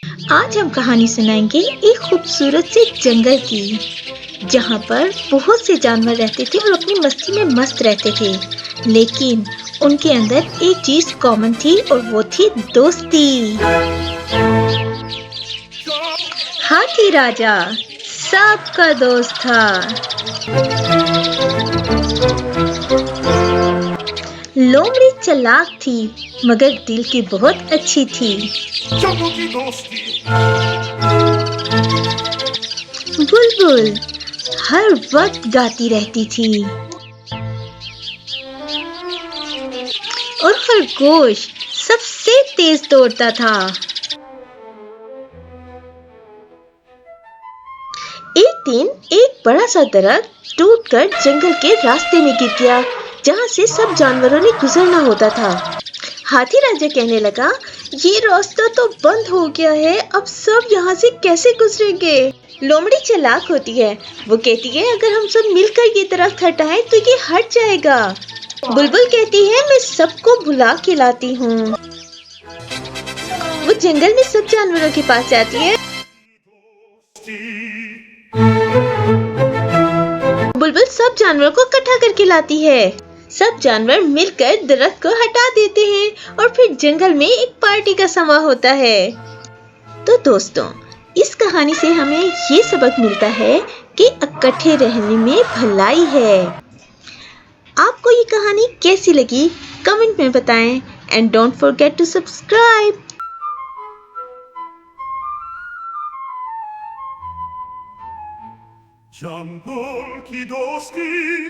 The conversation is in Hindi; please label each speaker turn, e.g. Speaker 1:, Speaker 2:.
Speaker 1: आज हम कहानी सुनाएंगे एक खूबसूरत से जंगल की, जहाँ पर बहुत से जानवर रहते थे और अपनी मस्ती में मस्त रहते थे। लेकिन उनके अंदर एक चीज कॉमन थी और वो थी दोस्ती। हाथी राजा सबका दोस्त था। लोमड़ी चालाक थी मगर दिल की बहुत अच्छी थी। बुलबुल हर वक्त गाती रहती थी और खरगोश सबसे तेज दौड़ता था। एक दिन एक बड़ा सा दरख्त टूटकर जंगल के रास्ते में गिर गया, जहाँ से सब जानवरों ने गुजरना होता था। हाथी राजा कहने लगा, ये रास्ता तो बंद हो गया है, अब सब यहाँ से कैसे गुजरेंगे? लोमड़ी चालाक होती है, वो कहती है अगर हम सब मिलकर ये दरख्त हटाएं तो ये हट जाएगा। बुलबुल कहती है मैं सबको बुला के लाती हूँ। वो जंगल में सब जानवरों के पास जाती है। बुलबुल सब जानवरों को इकट्ठा करके लाती है। सब जानवर मिलकर दरख्त को हटा देते हैं और फिर जंगल में एक पार्टी का समा होता है। तो दोस्तों, इस कहानी से हमें ये सबक मिलता है कि इकट्ठे रहने में भलाई है। आपको ये कहानी कैसी लगी कमेंट में बताएं and don't forget to subscribe.
Speaker 2: जंगल की दोस्ती